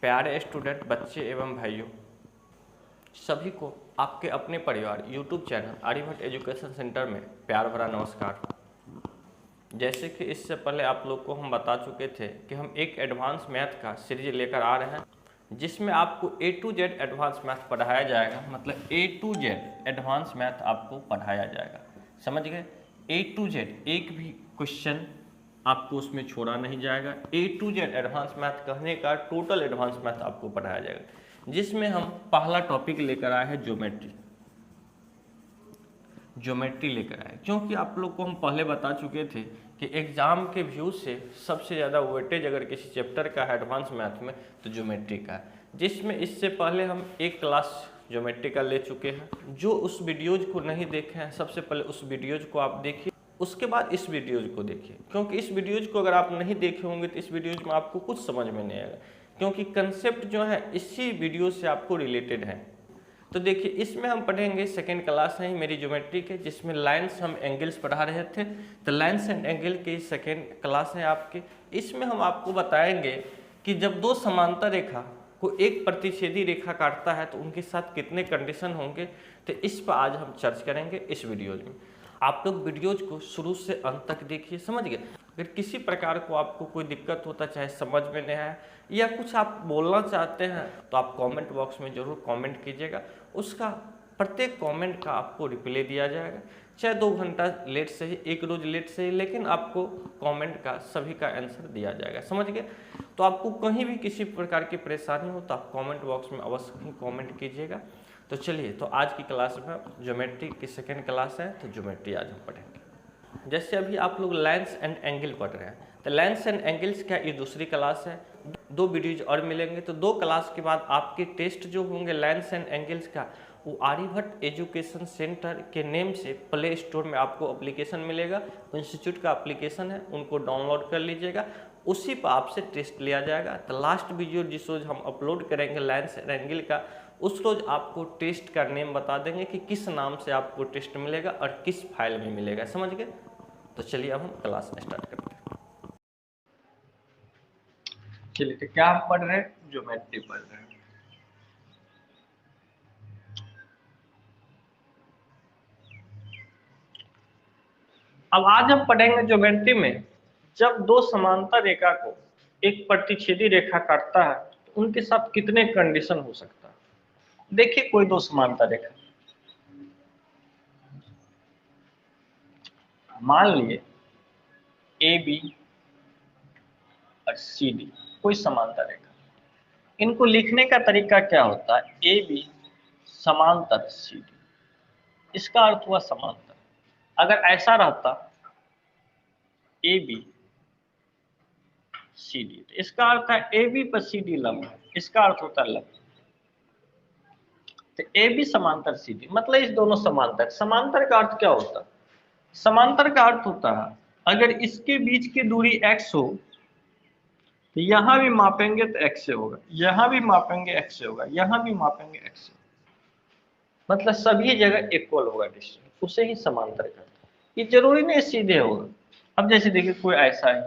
प्यारे स्टूडेंट बच्चे एवं भाइयों, सभी को आपके अपने परिवार YouTube channel Aryabhatta education centre में प्यार भरा नमस्कार। जैसे कि इससे पहले आप लोग को हम बता चुके थे कि हम एक एडवांस मैथ का सीरीज लेकर आ रहे हैं, जिसमें आपको A to Z advance math पढ़ाया जाएगा। मतलब A to Z advance math आपको पढ़ाया जाएगा, समझ गए। A to Z एक भी क्वेश्चन आपको उसमें छोड़ा नहीं जाएगा। A to Z advance math कहने का टोटल एडवांस मैथ आपको पढ़ाया जाएगा, जिसमें हम पहला टॉपिक लेकर आए हैं ज्योमेट्री लेकर आए। क्योंकि आप लोग को हम पहले बता चुके थे कि एग्जाम के व्यू से सबसे ज़्यादा वेटेज अगर किसी चैप्टर का है एडवांस मैथ में तो ज्योमेट्री का है, जिसमें इससे पहले हम एक क्लास ज्योमेट्री का ले चुके हैं। जो उस वीडियोज को नहीं देखे हैं, सबसे पहले उस वीडियोज को आप देखिए, उसके बाद इस वीडियोज को देखिए। क्योंकि इस वीडियोज को अगर आप नहीं देखे होंगे तो इस वीडियोज में आपको कुछ समझ में नहीं आएगा, क्योंकि कंसेप्ट जो है इसी वीडियो से आपको रिलेटेड है। तो देखिए, इसमें हम पढ़ेंगे सेकेंड क्लास है मेरी ज्योमेट्री के, जिसमें लाइंस हम एंगल्स पढ़ा रहे थे। तो लाइंस एंड एंगल की सेकेंड क्लास है आपके। इसमें हम आपको बताएंगे कि जब दो समांतर रेखा को एक प्रतिच्छेदी रेखा काटता है तो उनके साथ कितने कंडीशन होंगे। तो इस पर आज हम चर्चा करेंगे इस वीडियोज में। आप लोग वीडियोज को शुरू से अंत तक देखिए, समझ गए। अगर किसी प्रकार को आपको कोई दिक्कत होता, चाहे समझ में नहीं आया या कुछ आप बोलना चाहते हैं, तो आप कमेंट बॉक्स में जरूर कमेंट कीजिएगा। उसका प्रत्येक कमेंट का आपको रिप्लाई दिया जाएगा, चाहे 2 घंटा लेट से ही, एक रोज लेट से ही, लेकिन आपको कमेंट का सभी का आंसर दिया जाएगा, समझ गए। तो आपको कहीं भी किसी प्रकार की परेशानी हो तो आप कमेंट बॉक्स में अवश्य ही कमेंट कीजिएगा। तो चलिए, तो आज की क्लास में ज्योमेट्री की सेकेंड क्लास है, तो ज्योमेट्री आज हम पढ़ेंगे। जैसे अभी आप लोग लाइन्स एंड एंगल पढ़ रहे हैं, तो लाइन्स एंड एंगल्स क्या ये दूसरी क्लास है। 2 वीडियोज और मिलेंगे, तो 2 क्लास के बाद आपके टेस्ट जो होंगे लाइन्स एंड एंगल्स का, वो आर्यभट्ट एजुकेशन सेंटर के नेम से प्ले स्टोर में आपको एप्लीकेशन मिलेगा। इंस्टीट्यूट का एप्लीकेशन है, उनको डाउनलोड कर लीजिएगा, उसी पर आपसे टेस्ट लिया जाएगा। तो लास्ट वीडियो जिस रोज हम अपलोड करेंगे लाइन्स एंड एंगल का, उस रोज आपको टेस्ट का नेम बता देंगे कि किस नाम से आपको टेस्ट मिलेगा और किस फाइल में मिलेगा, समझ गए। तो चलिए अब हम क्लास स्टार्ट करते हैं। चलिए, तो क्या हम पढ़ रहे हैं? ज्योमेट्री पढ़ रहे हैं। अब आज हम पढ़ेंगे ज्योमेट्री में, जब 2 समांतर रेखा को एक प्रतिच्छेदी रेखा काटता है तो उनके साथ कितने कंडीशन हो सकता है। देखिए, कोई 2 समांतर रेखा मान लिए ए बी और सी डी, कोई समांतर रेखा। इनको लिखने का तरीका क्या होता है? ए बी समांतर सी डी, इसका अर्थ हुआ समांतर। अगर ऐसा रहता ए बी सी डी, तो इसका अर्थ है ए बी पर सी डी लंब है, इसका अर्थ होता है लंब। तो ए बी समांतर सी डी मतलब इस दोनों समांतर। समांतर का अर्थ क्या होता है? समांतर का अर्थ होता है अगर इसके बीच की दूरी x हो तो यहां भी मापेंगे तो x से होगा, यहां भी मापेंगे x से होगा, यहां भी मापेंगे x से, मतलब सभी जगह इक्वल होगा डिस्टेंस, उसे ही समांतर कहते हैं। ये जरूरी नहीं सीधे होगा। अब जैसे देखिए, कोई ऐसा ही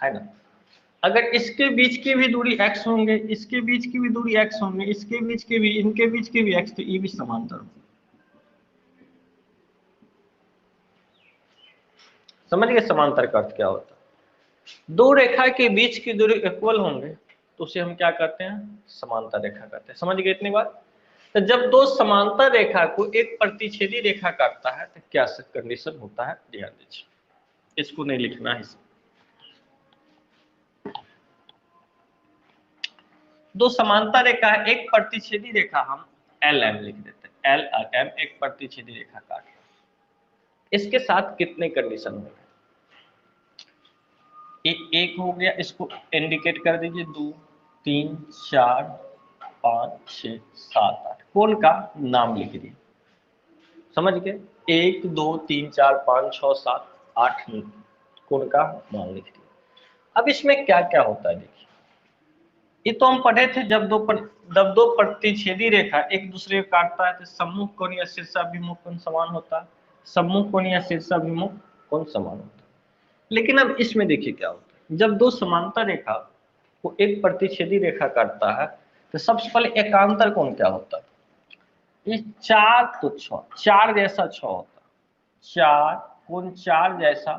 है ना, अगर इसके बीच की भी दूरी x होंगे, इसके बीच की भी दूरी x होंगे, इसके बीच के भी, इनके बीच के भी x, तो ये भी समांतर होगा। समझ गए समांतर का अर्थ क्या होता है? 2 रेखा के बीच की दूरी इक्वल होंगे तो उसे हम क्या कहते हैं? समांतर रेखा कहते हैं। समझ गए इतनी बात? तो जब 2 समांतर रेखा को एक प्रतिच्छेदी रेखा काटता है तो क्या कंडीशन होता है, ध्यान दीजिए। इसको नहीं लिखना है। 2 समांतर रेखा है, एक प्रतिच्छेदी रेखा हम एल एम लिख देते हैं। एल और एम एक प्रतिच्छेदी रेखा काट रहा है, इसके साथ कितने कंडीशन होंगे? एक हो गया, इसको इंडिकेट कर दीजिए 2 3 4 5 6 7 8, कोण का नाम लिख दिए। समझ गए? 1 2 3 4 5 6 7 8 कोण का नाम लिख दिए। अब इसमें क्या क्या होता है देखिए, ये तो हम पढ़े थे, जब दो प्रतिच्छेदी रेखा एक दूसरे को काटता है तो सम्मुख कोण या शीर्षाभिमुख कोण समान होता है। सम्मुख कोण या शीर्षाभिमुख कोण समान होता है। लेकिन अब इसमें देखिए क्या होता है, जब दो समांतर रेखा को एक प्रतिच्छेदी रेखा काटता है तो सबसे पहले एकांतर कोण क्या होता है? ये 4 तो 6, 4 जैसा 6 होता है, 4 कोण 4 जैसा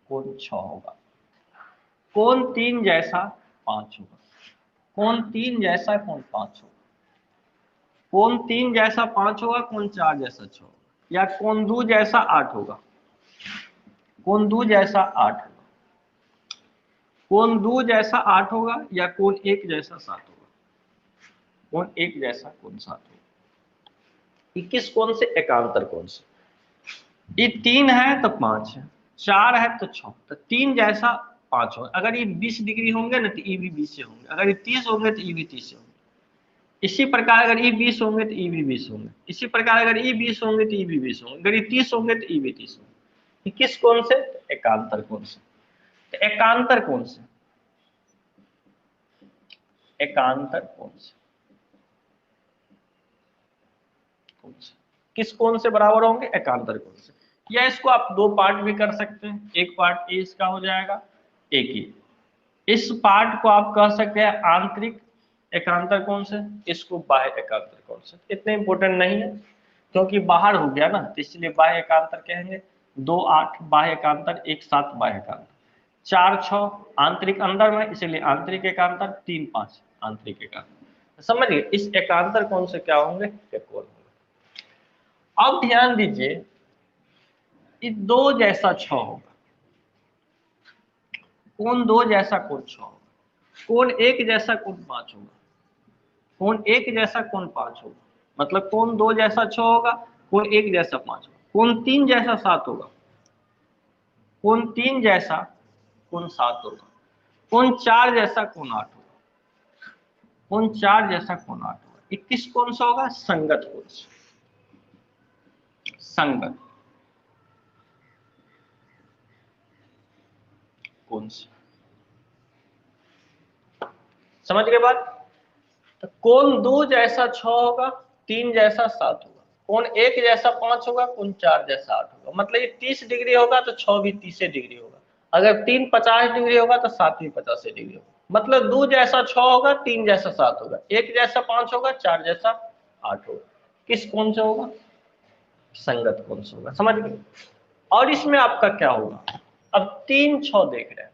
कोण 6 होगा, कोण 3 जैसा 5 होगा, कोण 3 जैसा कोण 5 होगा, कोण 3 जैसा 5 होगा, कोण 4 जैसा 6 होगा, या कोण 2 जैसा 8 होगा, कोण 2 जैसा 8 होगा, कोण 2 जैसा 8 होगा, या कोण 1 जैसा 7 होगा, कोण 1 जैसा कोण 7 होगा। 21 कोण से एकांतर कोण से, ये 3 है तो 5 है, 4 है तो 6, तो 3 जैसा 5 होगा। अगर ये 20 डिग्री होंगे ना तो ये भी 20 से होंगे, अगर ये 30 होंगे तो ये भी 30 से होंगे, इसी प्रकार अगर ये 20 होंगे तो ये भी 20 होंगे, इसी प्रकार अगर ये 20 होंगे तो ये भी 20 होंगे, अगर ये 30 होंगे तो ये भी 30 होंगे। ये किस कोण से? एकांतर कोण से। तो एकांतर कोण से, एकांतर कोण से, किस कोण से बराबर होंगे? एकांतर कोण से। या इसको आप दो पार्ट भी कर सकते हैं, एक पार्ट ए इसका हो जाएगा, एक ही इस पार्ट को आप कह सकते हैं आंतरिक एकांतर कोण से, इसको बाह्य एकांतर कोण से। इतने इंपॉर्टेंट नहीं है क्योंकि बाहर हो गया ना, तो इसलिए बाह्य एकांतर कहेंगे। 2 8 बाह्य एकांतर, 1 7 बाह्य एकांतर, 4 6 आंतरिक अंदर में, इसलिए आंतरिक एकांतर, 3 5 आंतरिक एकांतर। समझिए इस एकांतर कोण से क्या होंगे? कोण होंगे। अब ध्यान दीजिए, ये 2 जैसा 6 होगा, कोण 2 जैसा कोण 6 होगा, कोण 1 जैसा कोण 5 होगा, कोण 1 जैसा कोण 5 होगा, मतलब कोण 2 जैसा 6 होगा, कोण 1 जैसा 5 होगा, कोण 3 जैसा 7 होगा, कोण 3 जैसा कोण 7 होगा, कोण 4 जैसा कोण 8 होगा, कोण 4 जैसा कोण 8 होगा। 21 कोण से होगा? संगत कोण से, संगत कोण से। समझ गए बात? तो कोण 2 जैसा 6 होगा, 3 जैसा 7 होगा, कोण 1 जैसा 5 होगा, कोण 4 जैसा 8 होगा। मतलब ये 30 डिग्री होगा तो 6 भी 30 डिग्री होगा, अगर 3 50 डिग्री होगा तो 7 भी 50 डिग्री होगा। मतलब 2 जैसा 6 होगा, 3 जैसा 7 होगा, 1 जैसा 5 होगा, 4 जैसा 8 होगा। किस कोण से होगा? संगत कोण से होगा। समझ गए? और इसमें आपका क्या होगा? अब 3 6 देख रहे हैं,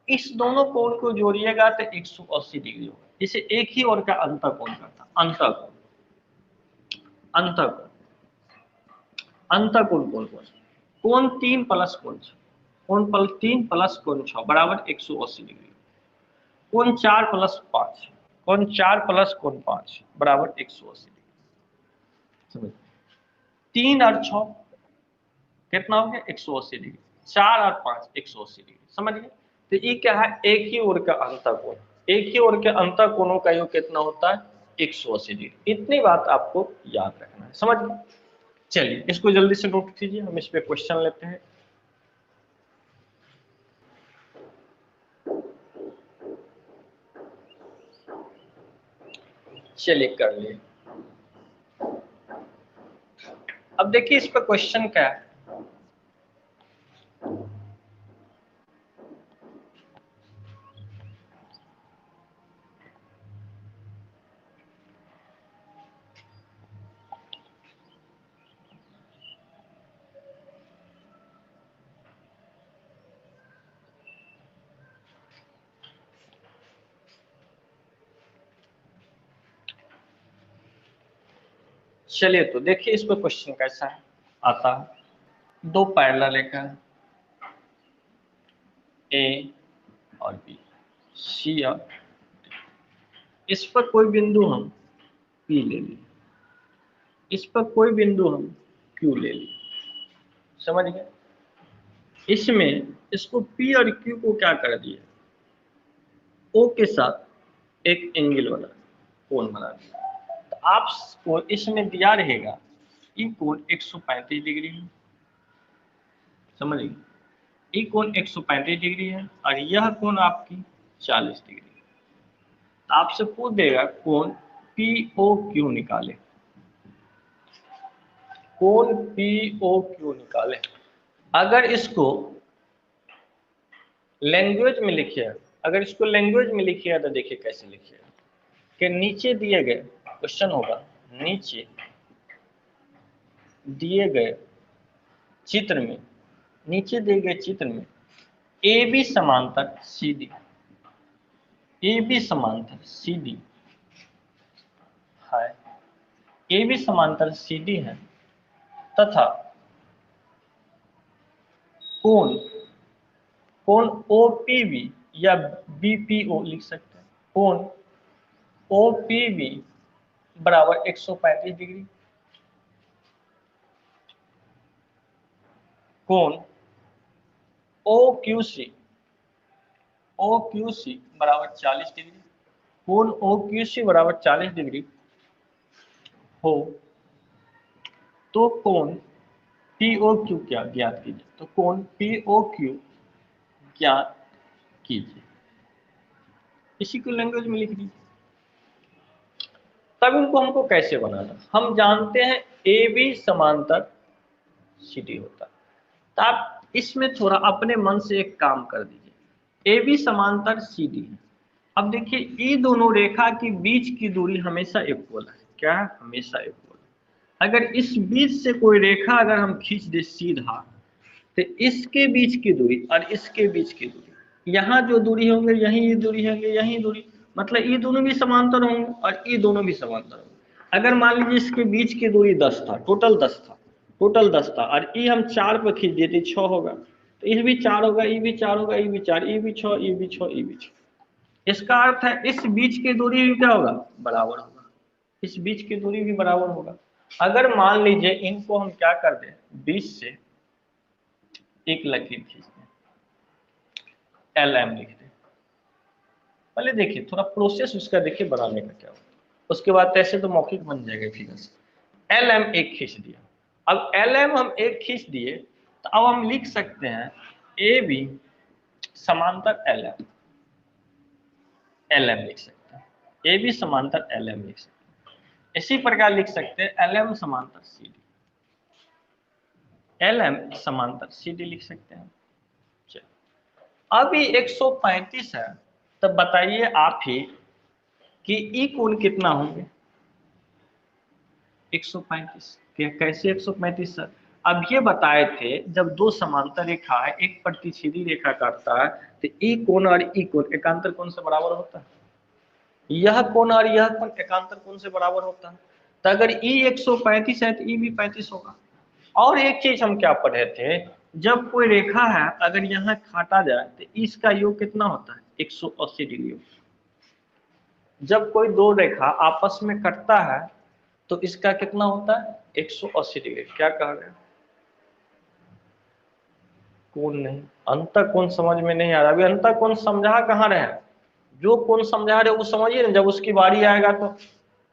इस दोनों कोण को जोड़िएगा तो 180 डिग्री होगा। इसे एक ही ओर का अंतर कोण कहता है, अंतर कोण। अंतर कोण, अंतर कोण कौन कौन? कोण 3 प्लस कोण 6, कोण 3 प्लस कोण 6 बराबर 180 डिग्री, कोण 4 प्लस 5, कोण 4 प्लस कोण 5 बराबर 180 डिग्री। समझ? 3 और 6 कितना हो गया? 180 डिग्री, 4 और 5 180 डिग्री। समझ गए? तो ये क्या है? एक ही ओर का अंतर कोण, एक ही ओर के अंतर कोणों का योग कितना होता है? 180 डिग्री। इतनी बात आपको याद रखना है। समझ गए? चलिए इसको जल्दी से नोट कीजिए, हम इस पे क्वेश्चन लेते हैं। चलिए कर लिए। अब देखिए इस पर क्वेश्चन क्या है। चलिए तो देखिए इस पर क्वेश्चन कैसा है आता है। दो पैरेलल रेखा ए और बी, सी और डी। इस पर कोई बिंदु हम पी ले लिए, इस पर कोई बिंदु हम क्यू ले लिए। समझ गए? इसमें इसको पी और क्यू को क्या कर दिया? ओ के साथ एक एंगल बना, कोण बना दिया। तो आपको इसमें दिया रहेगा ये कोण 135 डिग्री है। समझ गए? ये कोण 135 डिग्री है और यह कोण आपकी 40 डिग्री है। तो आपसे पूछ देगा कोण POQ निकाले, कोण POQ निकाले। अगर इसको लैंग्वेज में लिखिए, अगर इसको लैंग्वेज में लिखिए तो देखिए कैसे लिखिए कि नीचे दिए गए क्वेश्चन होगा, नीचे दिए गए चित्र में, नीचे दिए गए चित्र में ए बी समांतर सी डी, ए बी समांतर सी डी है, ए बी समांतर सी डी है तथा कोण कोण OPB या BPO लिख सकते हैं, कोण OPB बराबर 135 डिग्री, कोण OQC बराबर 40 डिग्री, कोण OQC बराबर 40 डिग्री हो तो कोण POQ क्या ज्ञात कीजिए, तो कोण POQ ज्ञात कीजिए, इसी को लैंग्वेज में लिख दीजिए। तब इनको हमको कैसे बनाना, हम जानते हैं AB समांतर CD होता है, तो आप इसमें थोड़ा अपने मन से एक काम कर दीजिए, AB समांतर CD है। अब देखिए ये दोनों रेखा के बीच की दूरी हमेशा इक्वल है, क्या है, हमेशा इक्वल है। अगर इस बीच से कोई रेखा अगर हम खींच दे सीधा, तो इसके बीच की दूरी और इसके बीच की दूरी, यहाँ जो दूरी होंगे यही ये दूरी होंगे, यही दूरी, मतलब ये दोनों भी समांतर होंगे और ये दोनों भी समांतर होंगे। अगर मान लीजिए इसके बीच की दूरी 10 था, टोटल 10 था और ये हम 4 पर खींच दिए तो 6 होगा, तो ये भी 4 होगा, ये भी 4 होगा, ये भी 4, ये भी 6, ये भी 6, ये भी 6। इसका अर्थ है इस बीच की दूरी भी क्या होगा, बराबर होगा, इस बीच की दूरी भी बराबर होगा। अगर मान लीजिए इनको हम क्या कर दें, 20 से एक लकीर खींच दें, LM लिख दें। पहले देखिए थोड़ा प्रोसेस उसका देखिए बनाने का क्या होगा, उसके बाद ऐसे तो मौखिक बन जाएगा फिगर से। LM एक खींच दिया, अब LM हम एक खींच दिए तो अब हम लिख सकते हैं AB समांतर LM लिख सकते हैं, AB समांतर LM लिख सकते हैं। इसी प्रकार लिख सकते हैं LM समांतर CD, LM समांतर CD लिख सकते हैं। अब ये 135 है, तब बताइए आप ही कि ई कोण कितना होंगे, 135। कैसे 135 सर, अब ये बताए थे जब दो समांतर रेखा है, एक प्रतिच्छेदी रेखा काटता है तो ई कोण और ई कोण एकांतर कोण से बराबर होता है, यह कोण और यह कोण एकांतर कोण से बराबर होता है। तो अगर ई 135 है तो ई भी 35 होगा। और एक चीज हम क्या पढ़े थे, जब कोई रेखा है अगर यहाँ काटा जाए तो इसका योग कितना होता है, 180 डिग्री। जब कोई दो रेखा आपस में कटता है तो इसका कितना होता है, 180 डिग्री। क्या कहा गया, कोण नहीं, अंतर कोण समझ में नहीं आ रहा। अभी अंतर कोण समझा कहाँ रहे, जो कोण समझा रहे वो समझिए ना, जब उसकी बारी आएगा तो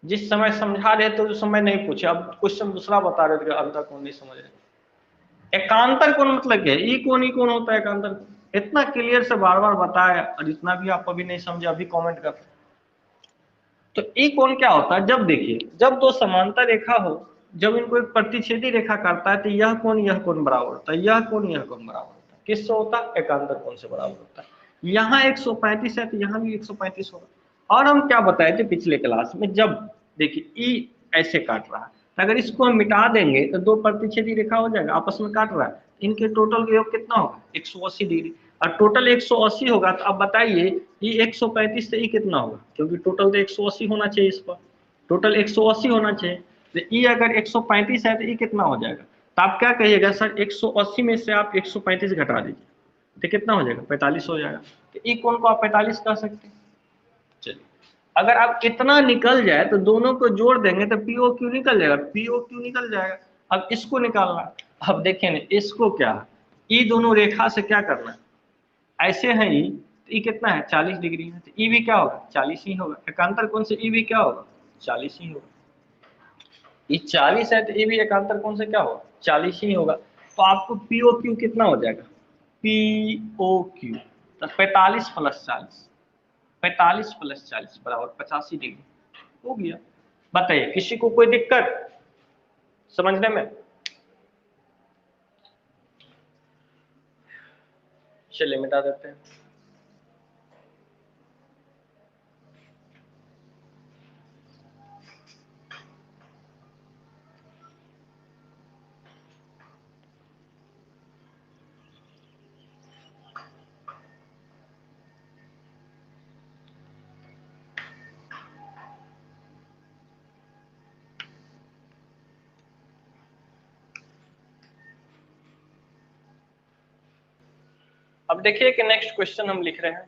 जिस समय समझा रहे थे उस समय नहीं पूछे, अब क्वेश्चन दूसरा बता रहे थे, अंतर कोण नहीं समझ रहे। एकांतर कोण मतलब क्या है, ई कोण होता है एकांतर कोण, इतना क्लियर से बार बार बताया और इतना भी आप अभी नहीं समझे, अभी कमेंट कर। तो ई कोण क्या होता है, जब देखिए जब दो समांतर रेखा हो, जब इनको एक प्रतिच्छेदी रेखा काटता है तो यह कोण बराबर होता है, यह कोण बराबर होता है, किससे होता है, एकांतर कोण से बराबर होता है। यहाँ 135 है तो यहाँ भी 135 होगा। और हम क्या बताए थे पिछले क्लास में, जब देखिए ई ऐसे काट रहा है तो अगर इसको हम मिटा देंगे तो दो प्रतिच्छेदी रेखा हो जाएगा, आपस में काट रहा है, इनके टोटल योग कितना होगा, 180 डिग्री। और टोटल 180 होगा तो अब बताइए ये 135 से ये कितना होगा, क्योंकि टोटल तो 180 होना चाहिए, इस पर टोटल 180 होना चाहिए। तो ये अगर 135 है तो ये कितना हो जाएगा, तो आप क्या कहिएगा सर, 180 में से आप 135 घटा दीजिए तो कितना हो जाएगा, 45 हो जाएगा। तो ये कोण को आप 45 कह सकते हैं। चलिए अगर आप इतना निकल जाए तो दोनों को जोड़ देंगे तो POQ निकल जाएगा, POQ निकल जाएगा। अब इसको निकालना, अब देखिए ना इसको क्या, ये दोनों रेखा से क्या करना है, ऐसे है ई, तो ई कितना है, 40 डिग्री है, तो ई भी क्या होगा, 40 ही होगा। एकांतर कोण से ई भी क्या होगा, 40 ही होगा। ये 40 है तो ये भी एकांतर कोण से क्या होगा, 40 ही होगा। तो आपको POQ कितना हो जाएगा, POQ तो 45 प्लस 40, 45 प्लस 40 बराबर 85 डिग्री हो गया। बताइए किसी को कोई दिक्कत समझने में, चलिए मिटा देते हैं। अब देखिए कि नेक्स्ट क्वेश्चन हम लिख रहे हैं,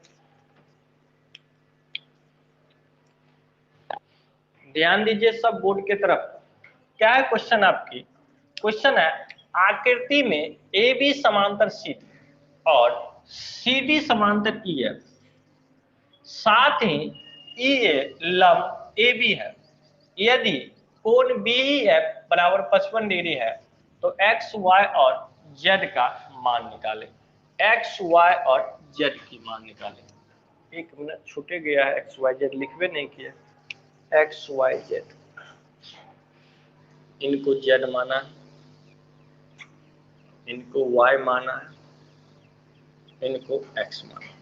ध्यान दीजिए सब बोर्ड की तरफ। क्या है क्वेश्चन आपकी? क्वेश्चन है आकृति में ए बी समांतर सी डी और सी डी समांतर ई एफ, साथ ही ई ए लंब ए बी है। यदि कोण बी एफ बराबर 55 डिग्री है तो एक्स वाई और जेड का मान निकालें। एक्स वाई और जेड की मान निकालें। एक मिनट छूटे गया है, एक्स वाई जेड लिखवे नहीं किया। एक्स वाई जेड, इनको जेड माना है, इनको वाई माना है, इनको एक्स माना है।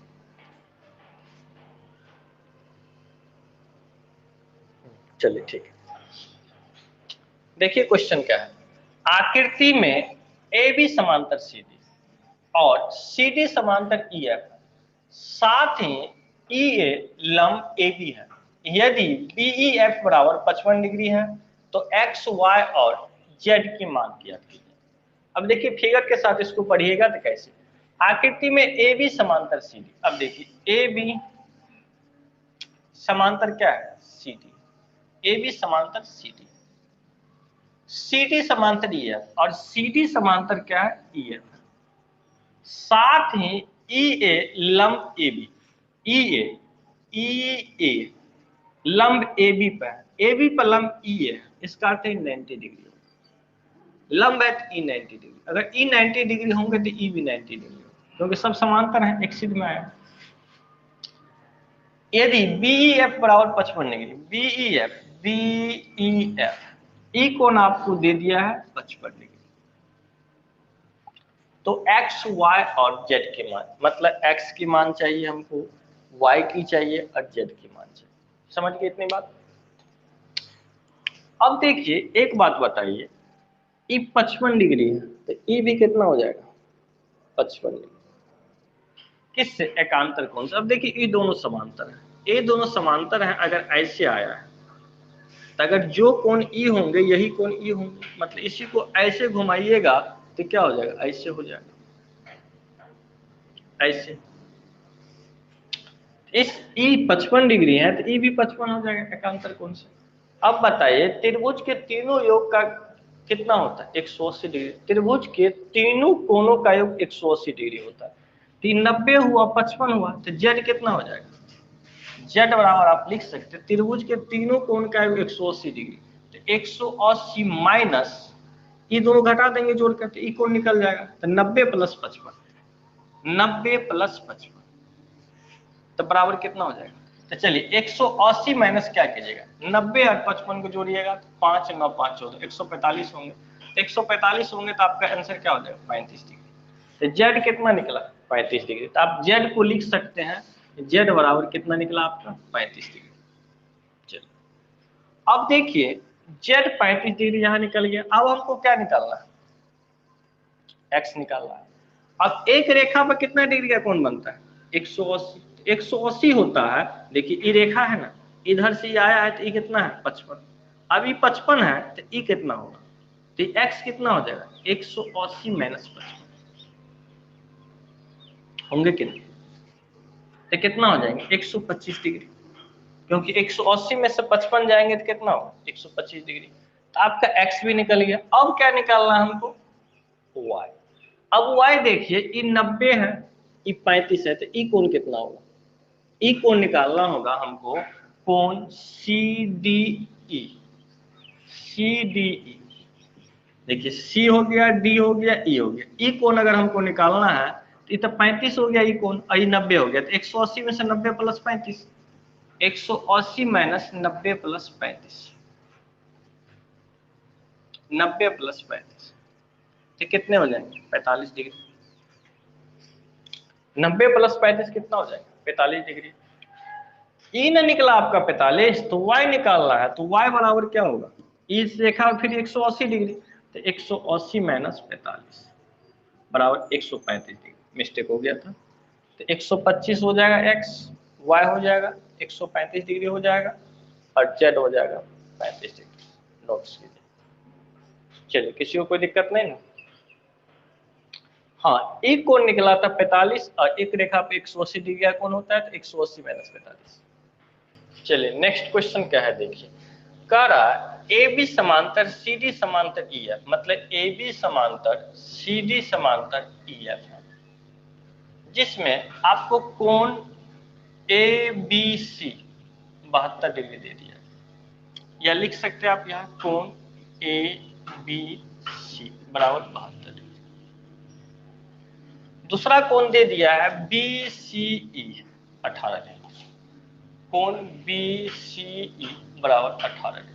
चलिए ठीक है, देखिए क्वेश्चन क्या है। आकृति में ए बी समांतर सी डी और सी डी समांतर ई एफ, साथ ही ई ए लंब ए बी है। यदि बी ई एफ बराबर 55 डिग्री है तो एक्स वाई और जेड की मान ज्ञात कीजिए। अब देखिए फिगर के साथ इसको पढ़िएगा तो कैसे। आकृति में ए बी समांतर सी डी, अब देखिए ए बी समांतर क्या है? C D. ए बी समांतर सी डी, सी डी समांतर ई एफ और सी डी समांतर क्या है? E F. साथ ही ई ए लंब ए बी, ई ए लंब ए बी पर, ए बी पर लंब ई है, इसका अर्थ है 90 डिग्री लंब है तो ई 90 डिग्री। अगर ई 90 डिग्री होंगे तो ई भी 90 डिग्री होगा, क्योंकि सब समांतर है, एक सिद्ध में आया। यदि बी ई एफ बराबर 55 डिग्री, बी ई एफ, ई कोण आपको दे दिया है 55 डिग्री, तो एक्स वाई और जेड की मान, मतलब एक्स की मान चाहिए हमको, वाई की चाहिए और जेड की मान चाहिए। समझ गए इतनी बात? अब देखिए एक बात बताइए, ई 55 डिग्री है तो ई भी कितना हो जाएगा? 55 डिग्री। किससे? एकांतर कोण से। अब देखिए ये दोनों समांतर है, ये दोनों समांतर है। अगर ऐसे आया है तो अगर जो कोण ई होंगे यही कोण ई होंगे, मतलब इसी को ऐसे घुमाइएगा तो क्या हो जाएगा? ऐसे हो जाएगा, ऐसे। इस ई 55 डिग्री है तो ई भी 55 हो जाएगा एकांतर कोण से। अब बताइए त्रिभुज के तीनों योग का कितना होता है? 180 डिग्री। त्रिभुज के तीनों कोणों का योग 180 डिग्री होता है। 90 हुआ, 55 हुआ, तो जेड कितना हो जाएगा? जेड बराबर आप लिख सकते हैं त्रिभुज के तीनों कोण का योग 180 डिग्री, तो 180 माइनस ये दोनों घटा देंगे जोड़ करके, ये कोण निकल जाएगा, तो 90 प्लस 55, 90 प्लस 55 तो बराबर कितना हो जाएगा? तो चलिए 180 माइनस क्या कीजिएगा, 90 और 55 को जोड़िएगा तो 5 9 5 14, 145 होंगे। तो 145 होंगे तो आपका आंसर क्या हो जाएगा? 35 डिग्री। तो जेड कितना निकला? 35 डिग्री। तो आप जेड को लिख सकते हैं, जेड बराबर कितना निकला आपका? 35 डिग्री। चलिए अब देखिए जेड 35 डिग्री यहाँ निकल गया। अब हमको क्या निकालना है? एक्स निकालना है। अब एक रेखा पर कितना डिग्री का कोण बनता है? 180। 180 होता है, देखिए ये रेखा है ना, इधर से ये आया है तो ये कितना है? 55। अब ये 55 है तो ये कितना होगा? तो एक्स कितना हो जाएगा? 180 माइनस 55 होंगे कितने? तो कितना हो जाएंगे? 125 डिग्री, क्योंकि 180 में से 55 जाएंगे तो कितना होगा? 125 डिग्री। तो आपका एक्स भी निकल गया। अब क्या निकालना है हमको? वाई। अब वाई देखिए ये 90 है, ये 35 है, तो ई कोण कितना होगा? ई कोण निकालना होगा हमको, कोण C D E. C D E, देखिए सी हो गया, डी हो गया, ई हो गया। ई कोण अगर हमको निकालना है तो ये तो 35 हो गया, ई कोण, और ये 90 हो गया, तो 180 में से 90 प्लस 35, 180 माइनस 90 प्लस 35, 90 प्लस 35 तो कितने हो जाएंगे? 45 डिग्री। 90 प्लस 35 कितना हो जाएगा? 45 डिग्री। ई न निकला आपका 45, तो वाई निकालना है, तो वाई बराबर क्या होगा? इस रेखा फिर 180 डिग्री, तो 180 माइनस 45 बराबर 135 डिग्री। मिस्टेक हो गया था, तो 125 हो जाएगा एक्स, वाई हो जाएगा 135 डिग्री हो जाएगा, और जेड हो जाएगा 35 डिग्री। नोट्स कीजिए। चलिए किसी को कोई दिक्कत नहीं ना? हाँ, एक कोण निकला था 45 और एक रेखा पे 180 डिग्री का कोण होता है तो 180 माइनस 45। चलिए नेक्स्ट क्वेश्चन क्या है देखिए, कह रहा है ए बी समांतर सी डी समांतर ई एफ, मतलब ए बी समांतर सी डी समांतर ई एफ है, जिसमें आपको कोण ए बी सी 72 डिग्री दे दिया, या लिख सकते हैं आप यहाँ कोण ए बी सी बराबर 72 डिग्री। दूसरा कोण दे दिया है बी सी ई 18 डिग्री, कोण बी सी ई बराबर 18 डिग्री,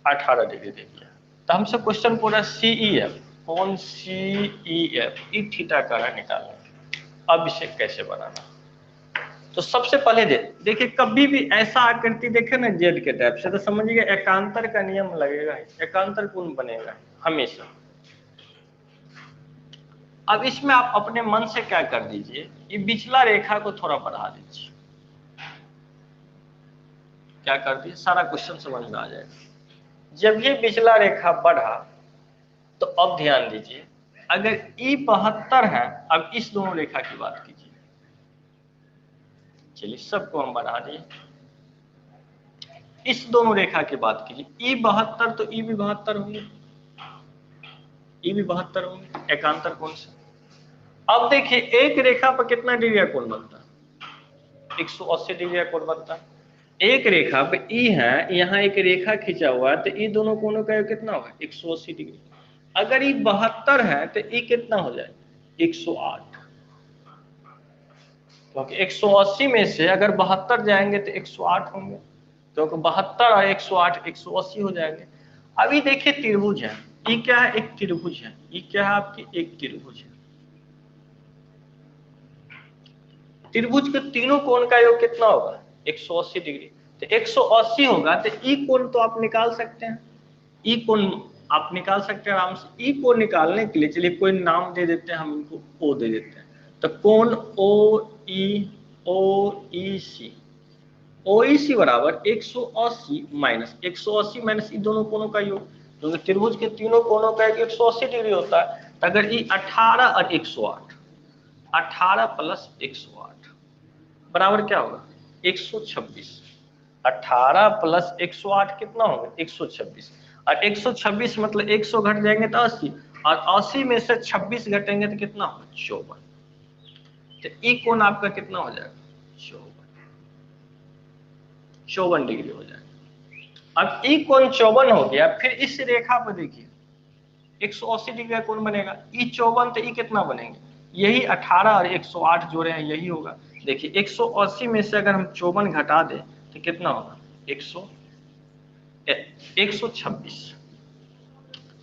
18 डिग्री दे दिया। तो हमसे क्वेश्चन पूरा सी ई एफ, कोण सी ई एफ ई थीटा का निकालना। अब इसे कैसे बनाना, तो सबसे पहले देखिए कभी भी ऐसा आकृति देखे ना जेड के टाइप से, तो समझिए एकांतर का नियम लगेगा, एकांतर कोण बनेगा हमेशा। अब इसमें आप अपने मन से क्या कर दीजिए, ये बिचला रेखा को थोड़ा बढ़ा दीजिए, क्या कर दिए, सारा क्वेश्चन समझ में आ जाएगा। जब ये बिचला रेखा बढ़ा तो अब ध्यान दीजिए, अगर ई 72 है, अब इस दोनों रेखा की बात कीजिए। चलिए सबको हम बढ़ा दिए, इस दोनों रेखा की बात कीजिए, ई 72 तो ई भी 72 होंगे, ई भी 72 होंगे एकांतर कोण से। अब देखिए एक रेखा पर कितना डिग्री का कोण बनता है, 180 डिग्री का कोण बनता है। एक रेखा पे ई है, यहाँ एक रेखा खींचा हुआ है, तो ई दोनों कोणों का कितना होगा 180 डिग्री। अगर ई 72 है तो ई कितना हो जाए 108, क्योंकि 180 में से अगर 72 जाएंगे तो 108 होंगे, क्योंकि 72 और 108 180 हो जाएंगे। अभी देखिए त्रिभुज है, ये क्या है, एक त्रिभुज है, ये क्या है आपकी एक त्रिभुज है। त्रिभुज के तीनों कोण का योग कितना होगा 180 डिग्री, तो 180 होगा तो ई कोण तो आप निकाल सकते हैं, ई कोण आप निकाल सकते हैं आराम से। ई कोण निकालने के लिए चलिए कोई नाम दे देते हैं, हम इनको ओ दे देते हैं, तो कोण ओ ई सी, ओ ई सी बराबर 180 माइनस 180 माइनस ई दोनों कोणों का योग, क्योंकि त्रिभुज के तीनों कोणों का योग 180 डिग्री होता है। तो अगर ई 18 और 108, 18 प्लस 108 बराबर क्या होगा 126, 18 प्लस 108 कितना होगा 126, और 126 मतलब 100 घट जाएंगे तो 80, और 80 में से 26 घटेंगे तो कितना होगा 54, तो ई कोण आपका कितना हो जाएगा 54 डिग्री हो जाएगा। अब ई कोण 54 हो गया, फिर इस रेखा पर देखिए 180 डिग्री का कोण बनेगा, ई 54 तो ई कितना बनेंगे, यही 18 और 108 जोड़े हैं यही होगा। देखिए 180 में से अगर हम 54 घटा दें तो कितना होगा 126,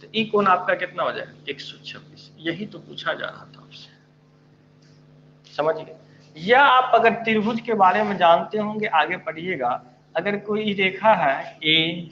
तो ई कोण आपका कितना हो जाएगा 126, यही तो पूछा जा रहा था आपसे, समझ गए। या आप अगर त्रिभुज के बारे में जानते होंगे आगे पढ़िएगा, अगर कोई रेखा है ए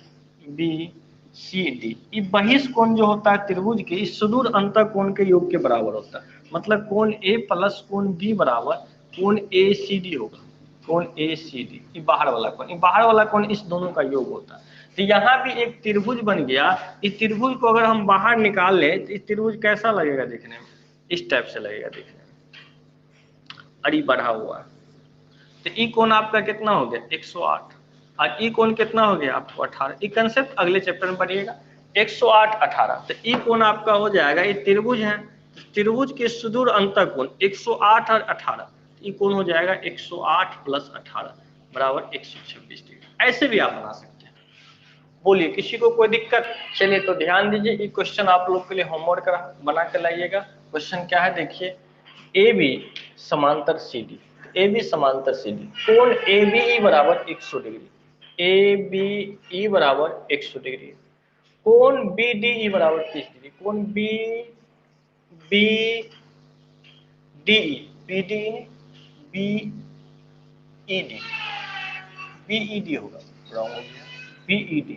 बी सी डी, ये बहिष्कोण जो होता है त्रिभुज के इस सुदूर अंतर कोण के योग के बराबर होता है, मतलब कोण ए प्लस कोण बी बराबर कोण ए सी डी होगा, कोण ए सी डी, ये बाहर वाला कोण, ये बाहर वाला कोण इस दोनों का योग होता है। तो यहाँ भी एक त्रिभुज बन गया, इस त्रिभुज को अगर हम बाहर निकाल ले तो इस त्रिभुज कैसा लगेगा देखने में, इस टाइप से लगेगा देखने में, अड़ी बढ़ा हुआ है। तो ई कोण आपका कितना हो गया 108, और ई कोण कितना हो गया आपको 18, ई कंसेप्ट अगले चैप्टर में पढ़िएगा। 108 18, तो ई कोण आपका हो जाएगा, ये त्रिभुज है, त्रिभुज के सुदूर अंतर कोण 108 और 18, ई कोण हो जाएगा 108 प्लस 18 बराबर 126 डिग्री। ऐसे भी आप बना सकते हैं, बोलिए किसी को कोई दिक्कत। चलिए तो ध्यान दीजिए, ये क्वेश्चन आप लोग के लिए होमवर्क बना कर लाइएगा। क्वेश्चन क्या है देखिए, ए बी समांतर सी डी, ए बी समांतर सी डी, कोण ए बी ई बराबर 100 डिग्री, ए बी ई बराबर 100 डिग्री, कोण बी डी ई बराबर 30 डिग्री, कोण B B D E B D B E D, B E D होगा, wrong हो गया, B E D,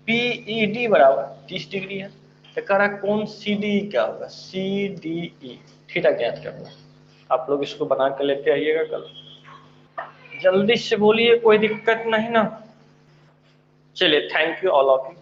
B E D बराबर 30 डिग्री है। तो कह रहा कोण सी डी क्या होगा, सी डी ई थीटा ज्ञात करना। आप लोग इसको बना कर लेते आइएगा कल, जल्दी से बोलिए, कोई दिक्कत नहीं ना। चलिए thank you all of you.